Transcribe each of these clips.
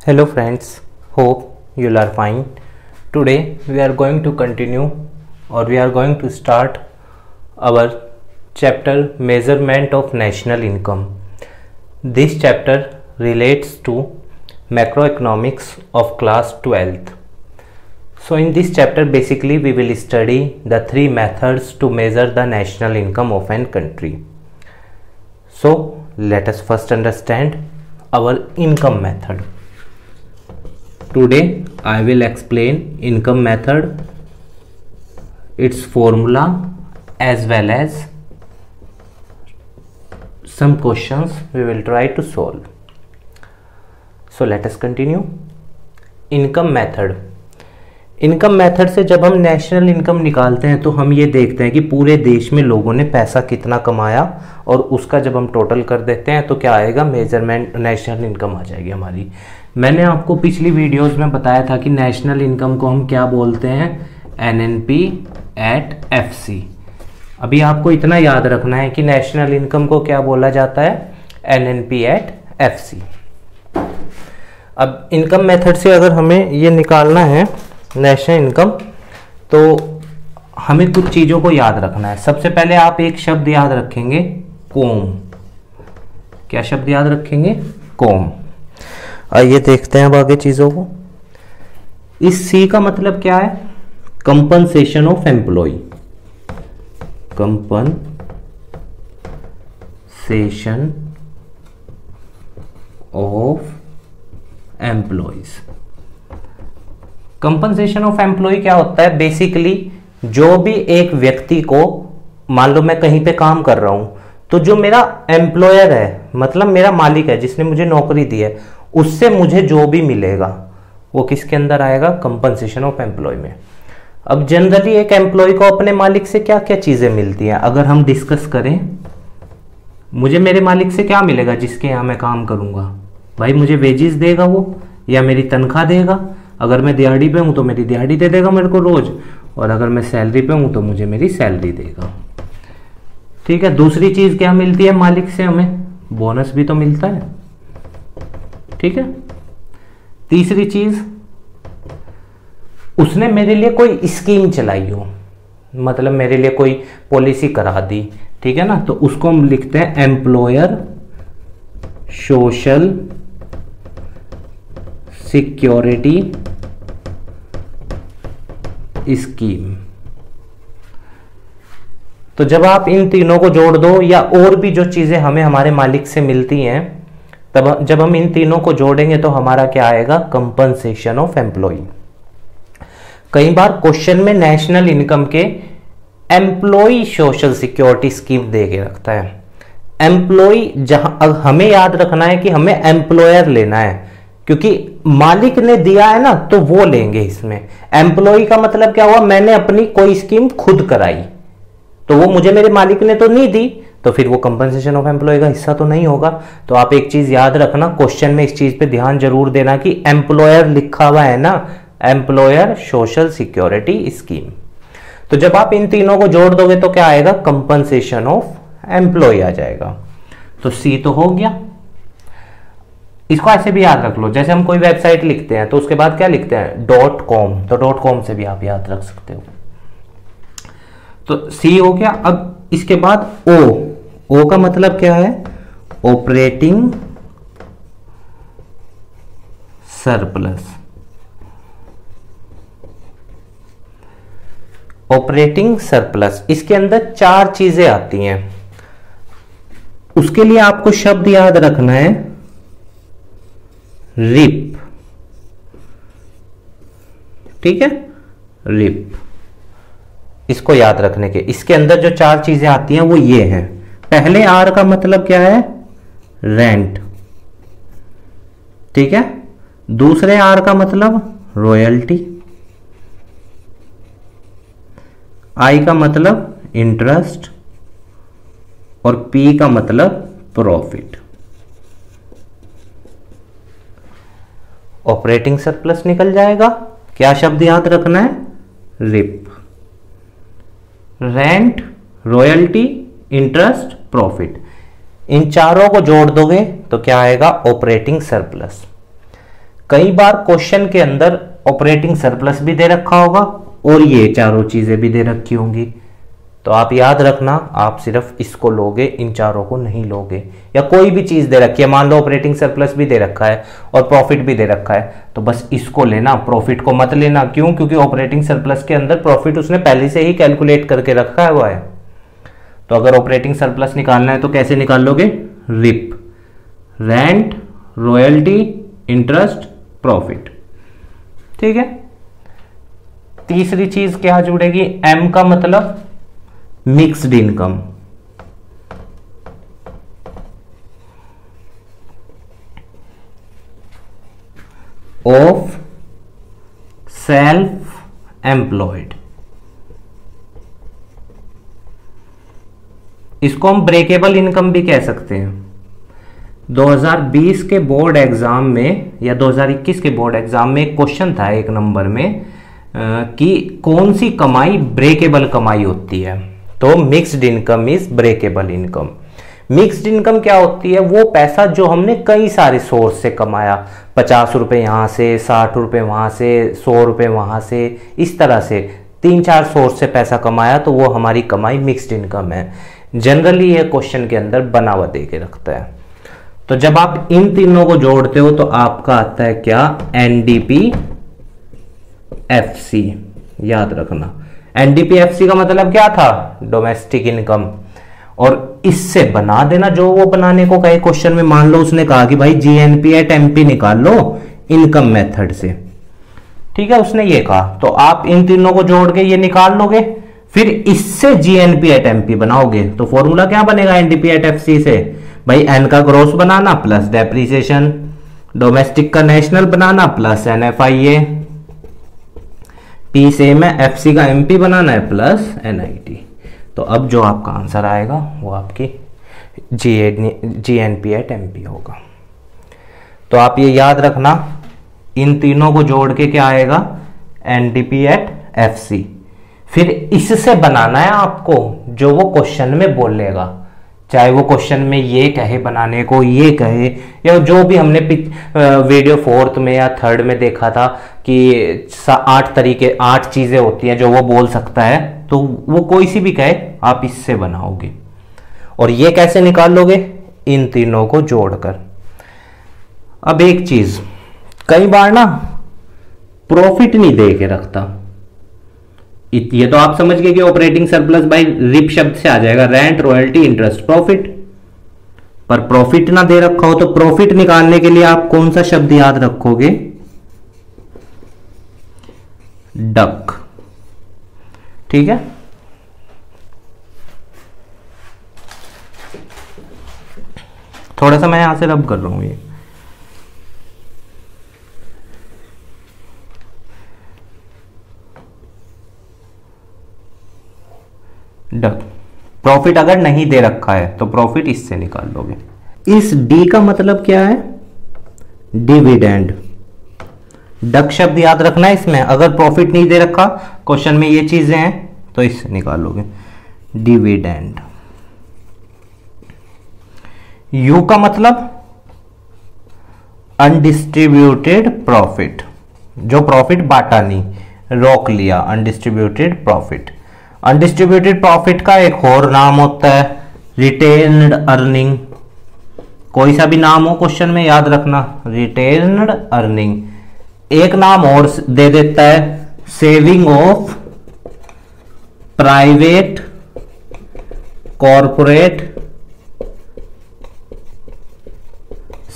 Hello friends, hope you are fine. Today we are going to continue or we are going to start our chapter Measurement of National Income. This chapter relates to macroeconomics of class 12th. So in this chapter basically we will study the three methods to measure the national income of an country. So let us first understand our income method. Today I will explain income method, its formula as well as some questions we will try to solve. So let us continue. Income method. Income method से जब हम national income निकालते हैं तो हम ये देखते हैं कि पूरे देश में लोगों ने पैसा कितना कमाया और उसका जब हम टोटल कर देते हैं तो क्या आएगा, मेजरमेंट नेशनल इनकम आ जाएगी हमारी. मैंने आपको पिछली वीडियोस में बताया था कि नेशनल इनकम को हम क्या बोलते हैं, एनएनपी एट एफसी. अभी आपको इतना याद रखना है कि नेशनल इनकम को क्या बोला जाता है, एनएनपी एट एफसी. अब इनकम मेथड से अगर हमें ये निकालना है नेशनल इनकम तो हमें कुछ चीज़ों को याद रखना है. सबसे पहले आप एक शब्द याद रखेंगे, कोम. क्या शब्द याद रखेंगे, कोम. आइए देखते हैं अब आगे चीज़ों को. इस सी का मतलब क्या है, compensation of employee. Compensation of employees. Compensation of employee क्या होता है, बेसिकली जो भी एक व्यक्ति को, मान लो मैं कहीं पे काम कर रहा हूं तो जो मेरा एम्प्लॉयर है, मतलब मेरा मालिक है जिसने मुझे नौकरी दी है, उससे मुझे जो भी मिलेगा वो किसके अंदर आएगा, कंपनसेशन ऑफ एम्प्लॉय में. अब जनरली एक एम्प्लॉय को अपने मालिक से क्या क्या चीजें मिलती हैं अगर हम डिस्कस करें. मुझे मेरे मालिक से क्या मिलेगा जिसके यहां मैं काम करूंगा, भाई मुझे वेजेस देगा वो या मेरी तनख्वाह देगा. अगर मैं दिहाड़ी पे हूं तो मेरी दिहाड़ी दे देगा मेरे को रोज, और अगर मैं सैलरी पे हूं तो मुझे मेरी सैलरी देगा. ठीक है. दूसरी चीज क्या मिलती है मालिक से, हमें बोनस भी तो मिलता है. ठीक है. तीसरी चीज, उसने मेरे लिए कोई स्कीम चलाई हो, मतलब मेरे लिए कोई पॉलिसी करा दी. ठीक है ना, तो उसको हम लिखते हैं एम्प्लॉयर सोशल सिक्योरिटी स्कीम. तो जब आप इन तीनों को जोड़ दो, या और भी जो चीजें हमें हमारे मालिक से मिलती हैं, तब जब हम इन तीनों को जोड़ेंगे तो हमारा क्या आएगा, कंपनसेशन ऑफ एम्प्लॉय. कई बार क्वेश्चन में नेशनल इनकम के एम्प्लॉय सोशल सिक्योरिटी स्कीम दे के रखता है. एम्प्लॉय जहां हमें याद रखना है कि हमें एम्प्लॉयर लेना है, क्योंकि मालिक ने दिया है ना तो वो लेंगे इसमें. एम्प्लॉय का मतलब क्या हुआ, मैंने अपनी कोई स्कीम खुद कराई तो वो मुझे मेरे मालिक ने तो नहीं दी, तो फिर वो कंपनसेशन ऑफ एम्प्लॉय का हिस्सा तो नहीं होगा. तो आप एक चीज याद रखना, क्वेश्चन में इस चीज पे ध्यान जरूर देना कि एम्प्लॉयर लिखा हुआ है ना, एम्प्लॉयर सोशल सिक्योरिटी स्कीम. तो जब आप इन तीनों को जोड़ दोगे तो क्या आएगा, कंपनसेशन ऑफ एम्प्लॉय आ जाएगा. तो सी तो हो गया. इसको ऐसे भी याद रख लो, जैसे हम कोई वेबसाइट लिखते हैं तो उसके बाद क्या लिखते हैं, .com. तो .com से भी आप याद रख सकते हो. तो सी हो गया. अब इसके बाद ओ का मतलब क्या है, ऑपरेटिंग सरप्लस. ऑपरेटिंग सरप्लस, इसके अंदर चार चीजें आती हैं. उसके लिए आपको शब्द याद रखना है, रिप. ठीक है, रिप. इसको याद रखने के, इसके अंदर जो चार चीजें आती हैं वो ये हैं. पहले आर का मतलब क्या है, रेंट. ठीक है. दूसरे आर का मतलब रॉयल्टी. आई का मतलब इंटरेस्ट. और पी का मतलब प्रॉफिट. ऑपरेटिंग सरप्लस निकल जाएगा. क्या शब्द याद रखना है, rip. Rent, royalty, interest, profit, इन चारों को जोड़ दोगे तो क्या आएगा, ऑपरेटिंग सरप्लस. कई बार क्वेश्चन के अंदर ऑपरेटिंग सरप्लस भी दे रखा होगा और ये चारों चीजें भी दे रखी होंगी, तो आप याद रखना आप सिर्फ इसको लोगे, इन चारों को नहीं लोगे। या कोई भी चीज दे रखी है, मान लो ऑपरेटिंग सरप्लस भी दे रखा है और प्रॉफिट भी दे रखा है, तो बस इसको लेना, प्रॉफिट को मत लेना। क्यों? क्योंकि ऑपरेटिंग सरप्लस के अंदर प्रॉफिट उसने पहले से ही कैलकुलेट करके रखा हुआ है। तो अगर ऑपरेटिंग सरप्लस निकालना है तो कैसे निकाल लोगे? Rip, rent, royalty, interest, profit. ठीक है। तीसरी चीज क्या जुड़ेगी? एम का मतलब mixed income. Of self employed. इसको हम ब्रेकेबल इनकम भी कह सकते हैं। 2020 के बोर्ड एग्जाम में या 2021 के बोर्ड एग्जाम में एक क्वेश्चन था एक नंबर में कि कौन सी कमाई ब्रेकेबल कमाई होती है, तो mixed income is breakable income. Mixed income क्या होती है? वो पैसा जो हमने कई सारे सोर्स से कमाया, 50 रुपए यहां से, 60 रुपए वहां से, 100 रुपए वहां से, इस तरह से 3-4 सोर्स से पैसा कमाया, तो वो हमारी कमाई मिक्स्ड इनकम है। जनरली ये क्वेश्चन के अंदर बनावा दे के रखता है। तो जब आप इन तीनों को जोड़ते हो तो आपका आता है क्या? NDP FC. याद रखना एनडीपी एफसी का मतलब क्या था? Domestic income. और इससे बना देना जो वो बनाने को कहे क्वेश्चन में। मान लो उसने कहा कि भाई जीएनपी एट एमपी निकाल लो इनकम मेथड से, ठीक है, उसने ये कहा, तो आप इन तीनों को जोड़ के ये निकाल लोगे, फिर इससे जीएनपी एट एमपी बनाओगे। तो फॉर्मूला क्या बनेगा एनडीपी एट एफसी से? भाई एन का ग्रोस बनाना प्लस डेप्रिसिएशन, डोमेस्टिक का नेशनल बनाना प्लस एनएफआईए, पी सेम है, एफसी का एमपी बनाना है प्लस एनआईटी। तो अब जो आपका आंसर आएगा वो आपकी जीएनपी एट एमपी होगा। तो आप ये याद रखना, इन तीनों को जोड़ के क्या आएगा? NDP at FC. फिर इससे बनाना है आपको जो वो क्वेश्चन में बोलेगा, चाहे वो क्वेश्चन में ये कहे बनाने को, ये कहे, या जो भी हमने वीडियो 4th में या 3rd में देखा था कि 8 चीजें होती हैं जो वो बोल सकता है, तो वो कोई सी भी कहे आप इससे बनाओगे। और ये कैसे निकाल लोगे? इन तीनों को जोड़कर। अब एक चीज, कई बार ना प्रॉफिट नहीं दे के रखता। ये तो आप समझ गए कि ऑपरेटिंग सरप्लस बाय रिप शब्द से आ जाएगा, रेंट, रॉयल्टी, इंटरेस्ट, प्रॉफिट। पर प्रॉफिट ना दे रखा हो तो प्रॉफिट निकालने के लिए आप कौन सा शब्द याद रखोगे? डक। ठीक है। थोड़ा सा मैं यहां से रब कर रहा हूं ये। डक। प्रॉफिट अगर नहीं दे रखा है तो प्रॉफिट इससे निकाल लोगे। इस डी का मतलब क्या है? डिविडेंड। डक शब्द याद रखना है इसमें। अगर प्रॉफिट नहीं दे रखा क्वेश्चन में ये चीजें हैं तो इससे निकाल लोगे डिविडेंड। यू का मतलब अनडिस्ट्रीब्यूटेड प्रॉफिट, जो प्रॉफिट बांटा नहीं, रोक लिया, अनडिस्ट्रीब्यूटेड प्रॉफिट। अनडिस्ट्रीब्यूटेड प्रॉफिट का एक और नाम होता है रिटेन्ड अर्निंग। कोई सा भी नाम हो क्वेश्चन में याद रखना, रिटेन्ड अर्निंग। एक नाम और दे देता है saving of private corporate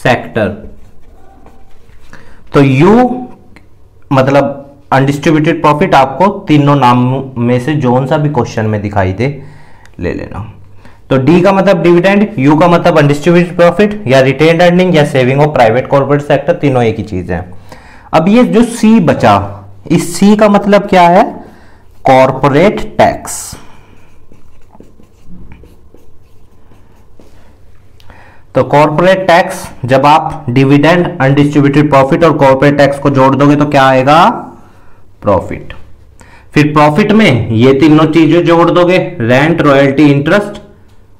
sector. तो यू मतलब अनडिस्ट्रीब्यूटेड प्रॉफिट आपको तीनों नामों में से जोन सा भी क्वेश्चन में दिखाई दे ले लेना। तो डी का मतलब डिविडेंड, यू का मतलब अनडिस्ट्रीब्यूटेड प्रॉफिट या रिटेन्ड अर्निंग या saving of private corporate sector, तीनों एक ही चीज है। अब ये जो सी बचा, इस सी का मतलब क्या है? Corporate tax. तो कॉर्पोरेट टैक्स, जब आप डिविडेंड, अनडिस्ट्रीब्यूटेड प्रॉफिट और कॉर्पोरेट टैक्स को जोड़ दोगे तो क्या आएगा? प्रॉफिट। फिर प्रॉफिट में ये तीनों चीजें जोड़ दोगे, रेंट, रॉयल्टी, इंटरेस्ट,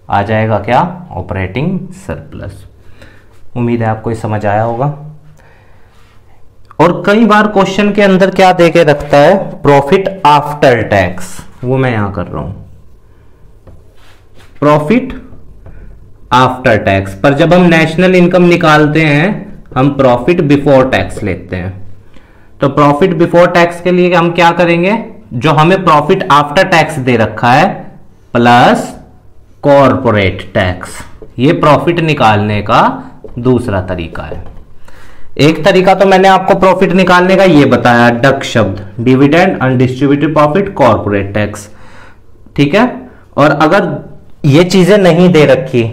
आ जाएगा क्या? Operating surplus. उम्मीद है आपको ये समझ आया होगा। और कई बार क्वेश्चन के अंदर क्या दे के रखता है, प्रॉफिट आफ्टर टैक्स, वो मैं यहां कर रहा हूं प्रॉफिट आफ्टर टैक्स। पर जब हम नेशनल इनकम निकालते हैं हम प्रॉफिट बिफोर टैक्स लेते हैं। तो प्रॉफिट बिफोर टैक्स के लिए हम क्या करेंगे, जो हमें प्रॉफिट आफ्टर टैक्स दे रखा है प्लस कॉर्पोरेट टैक्स, ये प्रॉफिट निकालने का दूसरा तरीका है। एक तरीका तो मैंने आपको प्रॉफिट निकालने का ये बताया, डक शब्द, dividend, undistributed profit, corporate tax, ठीक है। और अगर ये चीजें नहीं दे रखी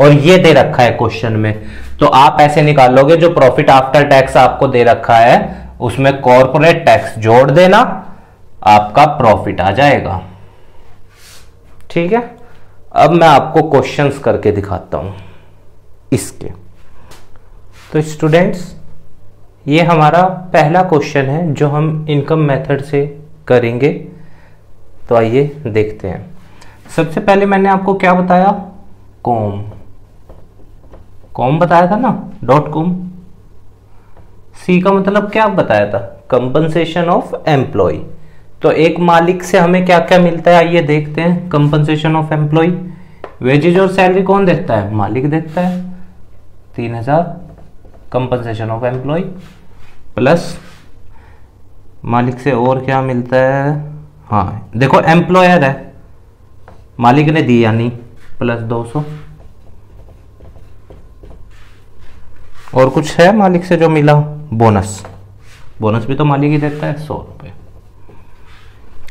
और ये दे रखा है क्वेश्चन में, तो आप ऐसे निकाल लोगे, जो प्रॉफिट आफ्टर टैक्स आपको दे रखा है उसमें कॉर्पोरेट टैक्स जोड़ देना, आपका प्रॉफिट आ जाएगा, ठीक है। अब मैं आपको क्वेश्चंस करके दिखाता हूं इसके। तो स्टूडेंट्स, ये हमारा पहला क्वेश्चन है जो हम इनकम मेथड से करेंगे। तो आइए देखते हैं। सबसे पहले मैंने आपको क्या बताया, कॉम बताया था ना, .com। सी का मतलब क्या बताया था, कंपनसेशन ऑफ एम्प्लॉय। तो एक मालिक से हमें क्या क्या मिलता है आइए देखते हैं। कंपनसेशन ऑफ एम्प्लॉय, वेजेज और सैलरी कौन देता है, मालिक देता है, 3000 कंपनसेशन ऑफ एम्प्लॉय, प्लस मालिक से और क्या मिलता है, हाँ देखो एम्प्लॉयर है, मालिक ने दिया नहीं, प्लस 200। और कुछ है मालिक से जो मिला, बोनस, बोनस भी तो मालिक ही देता है, 100 रुपये।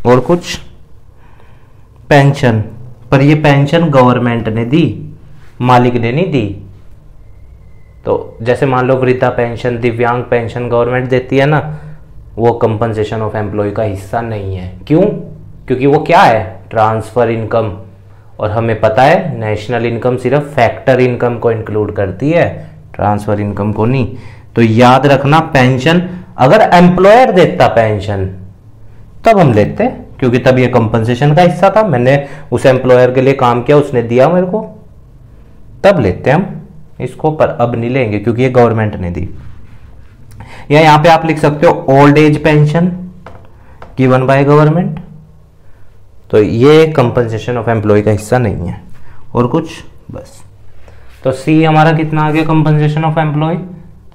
और कुछ पेंशन, पर ये पेंशन गवर्नमेंट ने दी, मालिक ने नहीं दी। तो जैसे मान लो वृद्धा पेंशन, दिव्यांग पेंशन गवर्नमेंट देती है ना, वो कंपनसेशन ऑफ एम्प्लॉय का हिस्सा नहीं है। क्यों? क्योंकि वो क्या है, ट्रांसफर इनकम, और हमें पता है नेशनल इनकम सिर्फ फैक्टर इनकम को इंक्लूड करती है, ट्रांसफर इनकम को नहीं। तो याद रखना, पेंशन अगर एम्प्लॉयर देता पेंशन तब हम लेते, क्योंकि तब ये कंपनसेशन का हिस्सा था, मैंने उस एम्प्लॉयर के लिए काम किया, उसने दिया मेरे को, तब लेते हम इसको। पर अब नहीं लेंगे क्योंकि ये गवर्नमेंट ने दी। या यहां पे आप लिख सकते हो old age pension given by government, तो ये कंपनसेशन ऑफ एम्प्लॉय का हिस्सा नहीं है। और कुछ बस। तो सी हमारा कितना आ गया, compensation of employee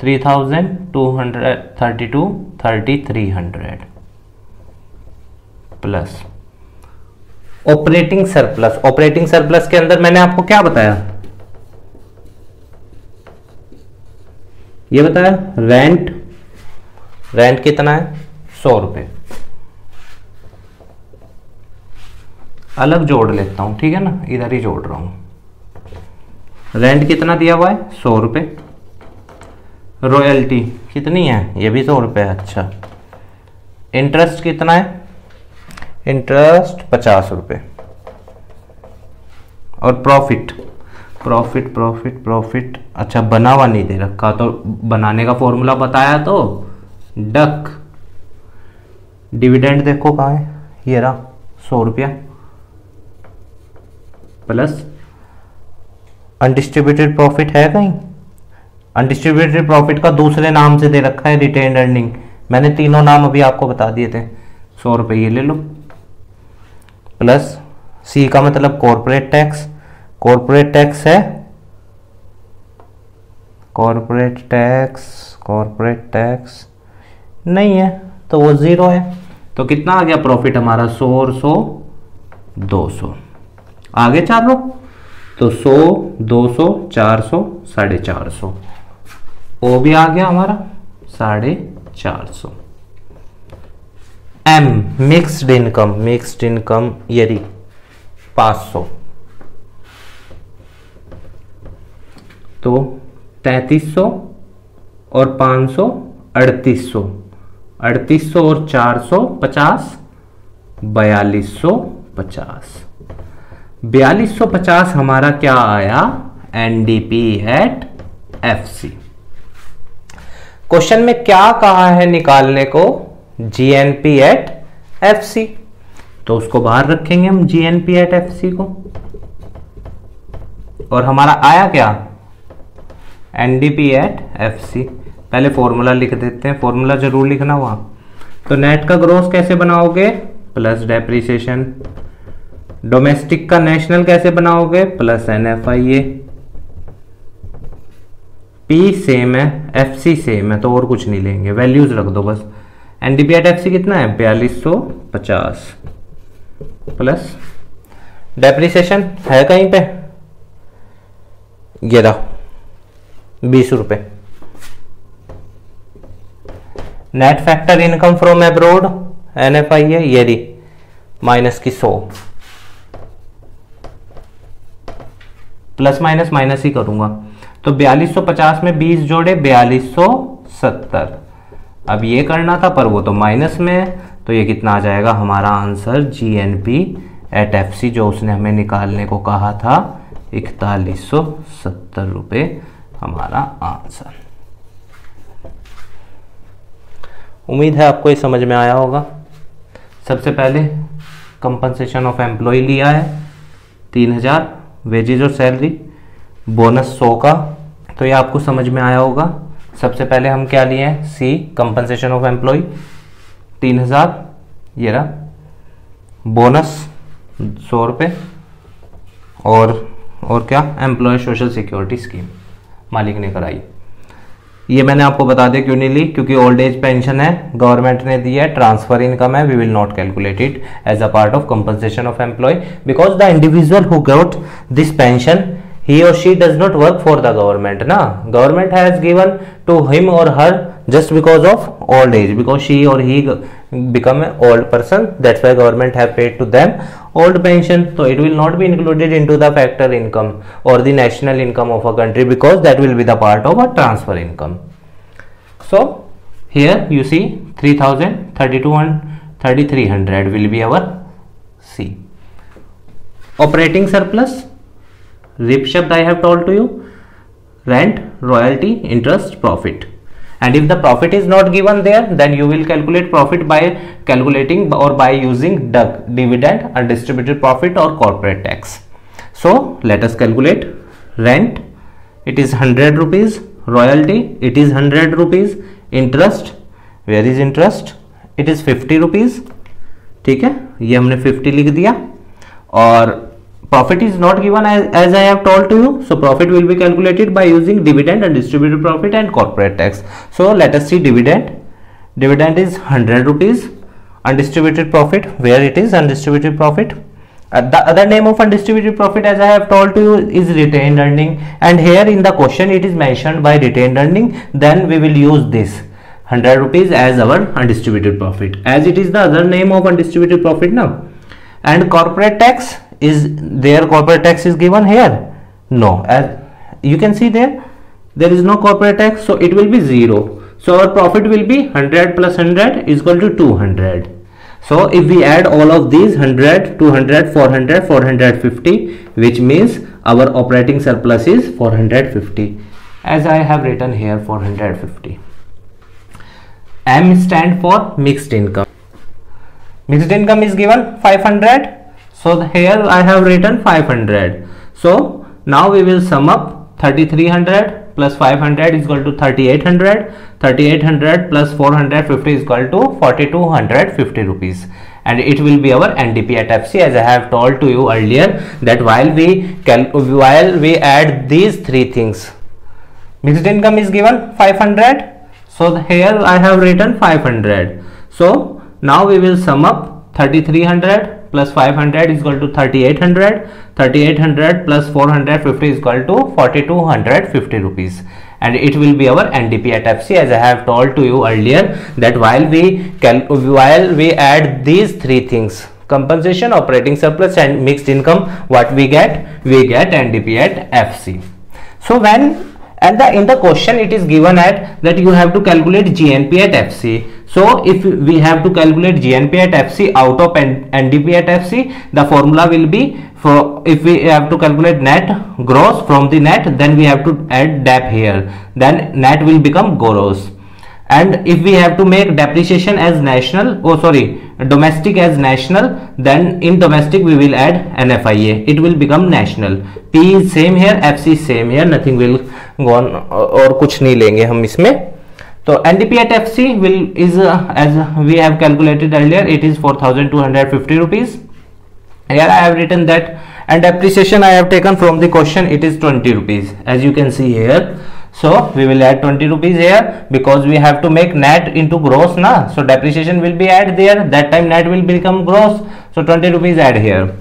3232 3300 plus operating surplus. Operating surplus के अंदर मैंने आपको क्या बताया, ये बताया रेंट, रेंट कितना है 100 रुपए, अलग जोड़ लेता हूं, ठीक है ना, इधर ही जोड़ रहा हूं। रेंट कितना दिया हुआ है 100 रुपए, रॉयल्टी कितनी है, ये भी 100 रुपए है, अच्छा। इंटरेस्ट कितना है, इंटरेस्ट 50 रुपए। और प्रॉफिट, प्रॉफिट प्रॉफिट प्रॉफिट, अच्छा बना हुआ नहीं दे रखा, तो बनाने का फॉर्मूला बताया तो डक। डिविडेंड देखो कहाँ है, ये रहा 100 रुपया, प्लस अनडिस्ट्रीब्यूटेड प्रॉफिट है कहीं, अनडिस्ट्रीब्यूटेड प्रॉफिट का दूसरे नाम से दे रखा है रिटेन्ड अर्निंग, मैंने तीनों नाम अभी आपको बता दिए थे। 100 रुपये ये ले लो, प्लस सी का मतलब कॉर्पोरेट टैक्स, कॉर्पोरेट टैक्स है, कॉर्पोरेट टैक्स, कॉर्पोरेट टैक्स नहीं है तो वो 0 है। तो कितना आ गया प्रॉफिट हमारा, 100 और 100 200, आगे चारों, तो 100 200 400 450, वो भी आ गया हमारा 450। M mixed income, mixed income ये 500, तो 3300 और 500 3800, 3800 और 450 4250, 4250 हमारा क्या आया, एनडीपी एट एफसी। क्वेश्चन में क्या कहा है निकालने को, जीएनपी एट एफसी, तो उसको बाहर रखेंगे हम जीएनपी एट एफसी को, और हमारा आया क्या, एनडीपी एट एफसी। पहले फॉर्मूला लिख देते हैं, फॉर्मूला जरूर लिखना वहां। तो नेट का ग्रॉस कैसे बनाओगे, प्लस डेप्रिसिएशन। डोमेस्टिक का नेशनल कैसे बनाओगे, प्लस NFIA। पी सेम है, FC सेम है, तो और कुछ नहीं लेंगे, वैल्यूज रख दो बस। NDP एट FC कितना है, 4250 प्लस डेप्रिसिएशन है कहीं पे, ये रहा 20 रुपए। Net factor income from abroad NFIA ये रही माइनस की 100, प्लस माइनस माइनस ही करूंगा। तो 4250 में 20 जोड़े 4270। अब ये करना था पर वो तो माइनस में है, तो ये कितना आ जाएगा हमारा आंसर GNP एट FC जो उसने हमें निकालने को कहा था 4170 रुपये हमारा आंसर। उम्मीद है आपको ये समझ में आया होगा। सबसे पहले कंपनसेशन ऑफ एम्प्लॉय लिया है 3000, वेजेज और सैलरी, बोनस 100 का, तो ये आपको समझ में आया होगा। सबसे पहले हम क्या लिए हैं, C कंपनसेशन ऑफ एम्प्लॉय 3000, ये रहा, बोनस 100 रुपये, और क्या, एम्प्लॉय सोशल सिक्योरिटी स्कीम मालिक ने कराई। ये मैंने आपको बता दिया क्यों नहीं ली, क्योंकि ओल्ड एज पेंशन है, गवर्नमेंट ने दिया है, ट्रांसफर इनकम है, we will not calculate it as a part of compensation of employee, because the individual who got this pension he or she does not work for the government na, government has given to him or her just because of old age, because she or he become an old person, that's why government have paid to them old pension, so it will not be included into the factor income or the national income of a country, because that will be the part of a transfer income. So here you see 3000, 32 and 3300 will be our C. Operating surplus, RIP शब्द I have told to you, rent, royalty, interest, profit, and if the profit is not given there, then you will calculate profit by calculating or by using DUG, dividend, undistributed profit or corporate tax. So let us calculate. Rent, it is 100 rupees, royalty, it is 100 rupees, interest, where is interest, it is 50 rupees, ठीक है, ये हमने 50 लिख दिया, और profit is not given as I have told to you, so profit will be calculated by using dividend and distributed profit and corporate tax. So let us see dividend. Dividend is 100 rupees. Undistributed profit, where it is undistributed profit. The other name of undistributed profit, as I have told to you, is retained earning, and here in the question it is mentioned by retained earning, then we will use this 100 rupees as our undistributed profit, as it is the other name of undistributed profit now. And corporate tax, is there corporate tax is given here? No, as you can see there is no corporate tax, so it will be 0. So our profit will be 100 plus 100 is equal to 200. So if we add all of these 100, 200, 400, 450, which means our operating surplus is 450, as I have written here 450. M stand for mixed income. Mixed income is given 500. So here I have written 500. So now we will sum up 3300 plus 500 is equal to 3800. 3800 plus 450 is equal to 4250 rupees. And it will be our NDP at FC, as I have told to you earlier, that while we add these three things, mixed income is given 500. So here I have written 500. So now we will sum up 3300 plus 500 is equal to 3800. 3800 plus 450 is equal to 4250 rupees, and it will be our NDP at FC, as I have told to you earlier, that while we add these three things, compensation, operating surplus and mixed income, what we get NDP at FC. So when in the question it is given at that you have to calculate GNP at FC. So if we have to calculate GNP at FC out of NDP at FC, the formula will be, for if we have to calculate net gross from the net, then we have to add DAP here, then net will become gross. And if we have to make depreciation as national, domestic as national, then in domestic we will add NFIA, it will become national. P is same here, FC same here, nothing will go on, और कुछ नहीं लेंगे हम इसमें। तो NDP at FC is as we have calculated earlier, it is 4,250 rupees. Here I have written that, and depreciation I have taken from the question, it is 20 rupees as you can see here. So we will add 20 rupees here because we have to make net into gross na, so depreciation will be added there, that time net will become gross, so 20 rupees add here.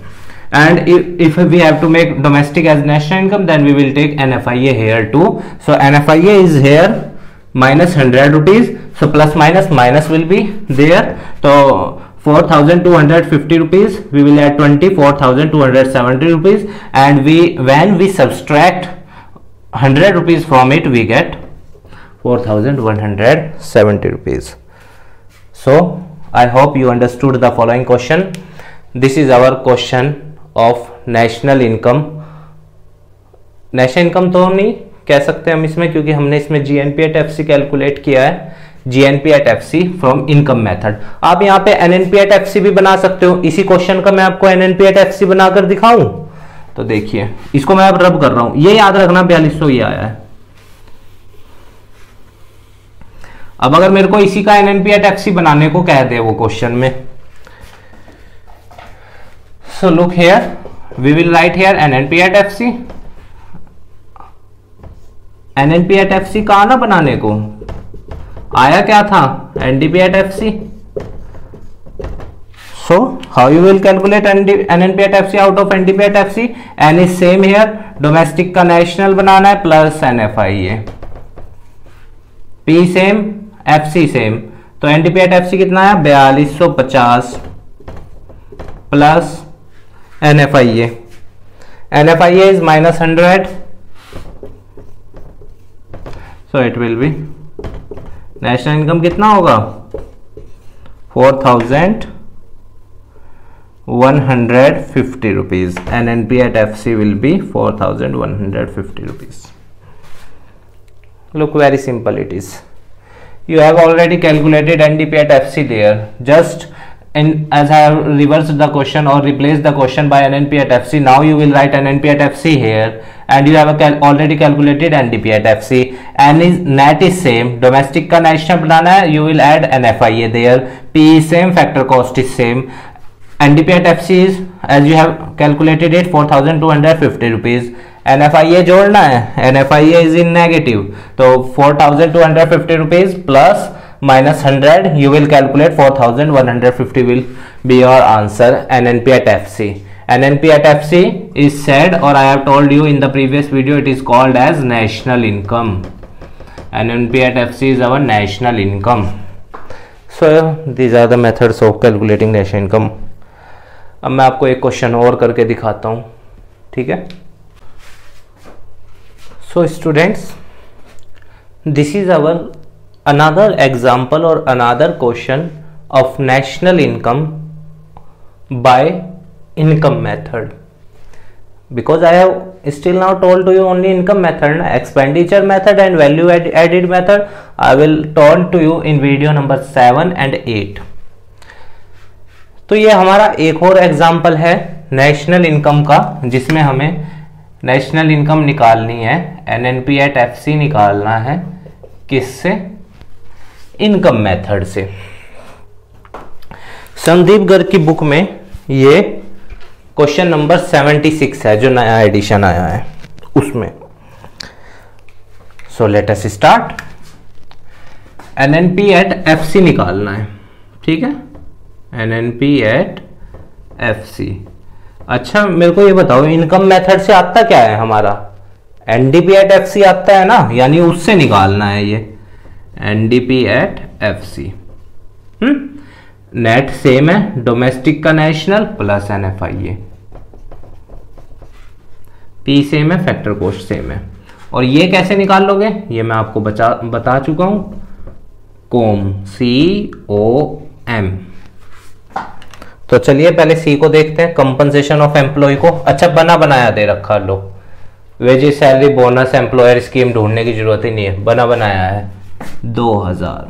And if we have to make domestic as national income, then we will take NFIA here too. So NFIA is here minus 100 rupees, so plus minus will be there. So 4,250 rupees, we will add 20, 4,270 rupees, and when we subtract 100 rupees from it, we get 4,170 rupees. So I hope you understood the following question. This is our question of national income. National income तो नहीं कह सकते हम इसमें, क्योंकि हमने इसमें GNP at FC calculate किया है, GNP at FC from income method. आप यहाँ पे NNP at FC भी बना सकते हो. इसी क्वेश्चन का मैं आपको NNP at FC बनाकर दिखाऊं तो देखिए, इसको मैं अब रब कर रहा हूं, ये याद रखना 4200 ये आया है. अब अगर मेरे को इसी का NNP at FC बनाने को कह दे वो क्वेश्चन में, so look here, we will write here NNP at FC. NNP at FC कहा ना बनाने को, आया क्या था NDP at FC. So how you will calculate NNP at FC out of NDP at FC? N is same here, domestic का national बनाना है plus NFIA, P same, FC same, तो NDP at FC कितना है 4250 plus NFIA. NFIA is minus 100, so it will be national income कितना होगा 4,150 rupees. NNP at FC will be 4,150 rupees. Look, very simple it is. You have already calculated NDP at FC there. Just as I have reversed the question or replaced the question by NNP at FC, now you will write NNP at FC here, and you have already calculated NDP at FC. N is net is same, domestic का national बनाना है, you will add NFIA there. P is same, factor cost is same. NDP at FC is, as you have calculated it, 4,250 rupees. NFIA जोड़ना है, NFIA is in negative, तो 4,250 rupees plus minus 100, you will calculate 4,150 will be your answer. NNP at FC. NNP at FC is said, or I have told you in the previous video, it is called as national income. NNP at FC is our national income. So these are the methods of calculating national income. अब मैं आपको एक question और करके दिखाता हूँ, ठीक है. So students, this is our another example or another question of national income by income method, because I have still now told to you only income method, expenditure method and value added method I will told to you in video number 7 and 8. तो ये हमारा एक और example है national income का, जिसमें हमें national income निकालनी है, NNP at FC निकालना है, किससे, इनकम मेथड से. संदीप गर्ग की बुक में ये क्वेश्चन नंबर 76 है, जो नया एडिशन आया है उसमें. So let us start. NNP at FC निकालना है, ठीक है, NNP at FC. अच्छा मेरे को ये बताओ, इनकम मेथड से आता क्या है हमारा, NDP at FC आता है ना, यानी उससे निकालना है ये NDP at FC. Net same है, डोमेस्टिक का national plus NFIA, P same है, फैक्टर कॉस्ट सेम है. और ये कैसे निकाल लोगे, ये मैं आपको बता चुका हूं, COM, COM. तो चलिए पहले सी को देखते हैं, कंपनसेशन ऑफ एम्प्लॉय को. अच्छा बना बनाया दे रखा, low wages salary bonus employer scheme ढूंढने की जरूरत ही नहीं है, बना बनाया है. 2000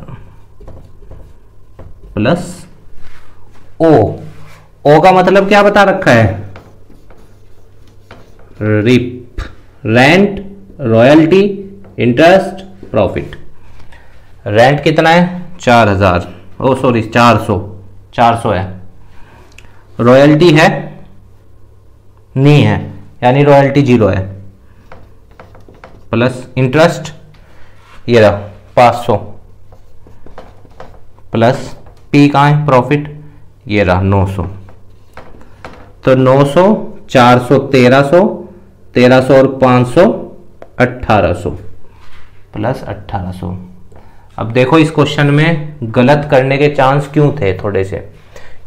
प्लस ओ का मतलब क्या बता रखा है, rip, rent, royalty, interest, profit. Rent कितना है 4000, ओ सॉरी 400 है। रॉयल्टी है नहीं है, यानी रॉयल्टी 0 है, प्लस इंटरेस्ट ये रहा 500, प्लस पी कहाँ है प्रॉफिट, ये रहा 900। तो 900 400 1300, 1300 और 500 1800 प्लस 1800। अब देखो इस क्वेश्चन में गलत करने के चांस क्यों थे थोड़े से,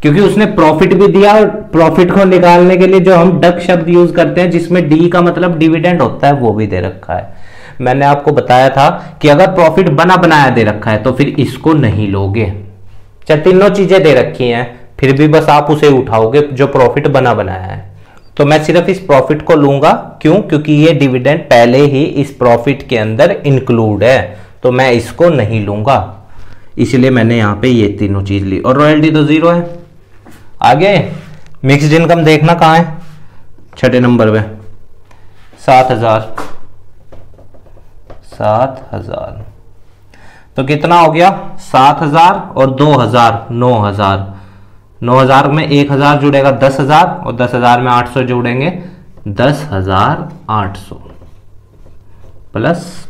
क्योंकि उसने प्रॉफिट भी दिया और प्रॉफिट को निकालने के लिए जो हम डक शब्द यूज करते हैं जिसमें डी का मतलब डिविडेंड होता है वो भी दे रखा है। मैंने आपको बताया था कि अगर प्रॉफिट बना बनाया दे रखा है तो फिर इसको नहीं लोगे। चाहे तीनों चीजें दे रखी हैं फिर भी बस आप उसे उठाओगे जो प्रॉफिट बना बनाया है। तो मैं सिर्फ इस प्रॉफिट को लूंगा, क्यों? क्योंकि ये डिविडेंड पहले ही इस प्रॉफिट के अंदर इंक्लूड है, तो मैं इसको नहीं लूंगा, इसलिए मैंने यहां पे ये तीनों चीज ली। और रॉयल्टी तो 0 है। आगे मिक्स्ड इनकम देखना कहां है, छठे नंबर पे 7000। तो कितना हो गया 7000 और 2000 9000। 9000 में 1000 जुड़ेगा 10,000 और 10,000 में 800 जोड़ेंगे 10,800 plus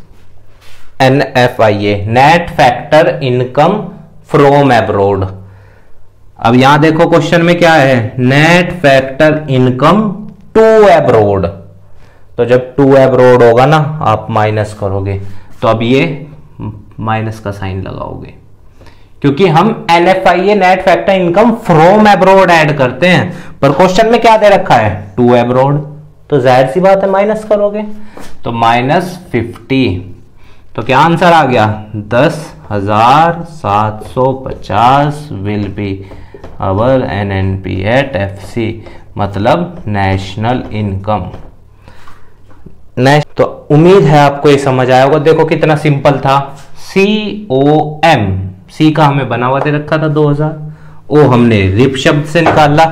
NFIA net factor income from abroad. अब यहां देखो क्वेश्चन में क्या है, net factor income to abroad. तो जब टू एब्रोड होगा ना आप माइनस करोगे, तो अब ये माइनस का साइन लगाओगे, क्योंकि हम NFIA net factor income from abroad add करते हैं, पर क्वेश्चन में क्या दे रखा है टू एब्रोड, तो जाहिर सी बात है माइनस करोगे। तो -50। तो क्या आंसर आ गया 10,750 will be our NNP at FC, मतलब नेशनल इनकम। तो उम्मीद है आपको ये समझ आया होगा। देखो कितना सिंपल था, COM, सी का हमें बना हुआ दे रखा था 2000, ओ हमने रिप शब्द से निकाला,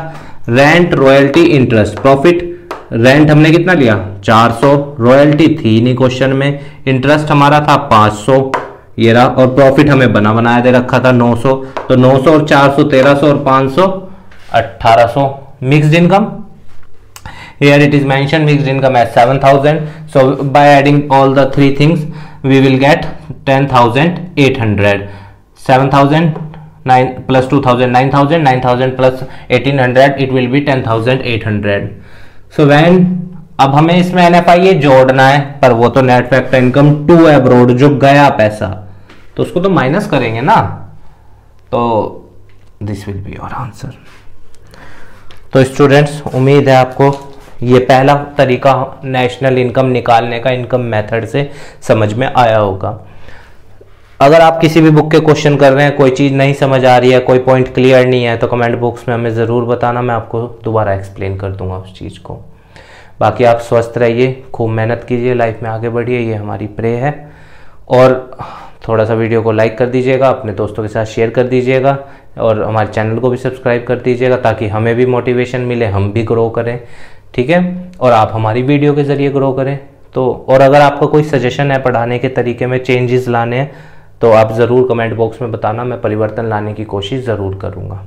rent royalty interest profit. Rent हमने कितना लिया 400, रॉयल्टी थी नहीं क्वेश्चन में, इंटरेस्ट हमारा था 500 ये रहा, और प्रॉफिट हमें बना बनाया दे रखा था 900। तो 900 और 400 1300 और 500 1800। Mixed income, here it is mentioned mixed income as 7,000, so by adding all the three things we will get 10,800. 7,000 9 plus 2,000 9,000, 9,000 plus 1,800 it will be 10,800. so when अब हमें इसमें NFIA जोड़ना है, पर वो तो net factor income to abroad जो गया पैसा, तो उसको तो माइनस करेंगे ना, तो this will be your answer. तो स्टूडेंट्स उम्मीद है आपको ये पहला तरीका नेशनल इनकम निकालने का इनकम मेथड से समझ में आया होगा। अगर आप किसी भी बुक के क्वेश्चन कर रहे हैं, कोई चीज़ नहीं समझ आ रही है, कोई पॉइंट क्लियर नहीं है, तो कमेंट बॉक्स में हमें ज़रूर बताना, मैं आपको दोबारा एक्सप्लेन कर दूंगा उस चीज़ को। बाकी आप स्वस्थ रहिए, खूब मेहनत कीजिए, लाइफ में आगे बढ़िए, ये हमारी प्रे है। और थोड़ा सा वीडियो को लाइक कर दीजिएगा, अपने दोस्तों के साथ शेयर कर दीजिएगा, और हमारे चैनल को भी सब्सक्राइब कर दीजिएगा, ताकि हमें भी मोटिवेशन मिले, हम भी ग्रो करें, ठीक है, और आप हमारी वीडियो के ज़रिए ग्रो करें। तो और अगर आपका कोई सजेशन है पढ़ाने के तरीके में चेंजेस लाने हैं, तो आप ज़रूर कमेंट बॉक्स में बताना, मैं परिवर्तन लाने की कोशिश ज़रूर करूँगा।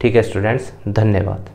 ठीक है स्टूडेंट्स, धन्यवाद।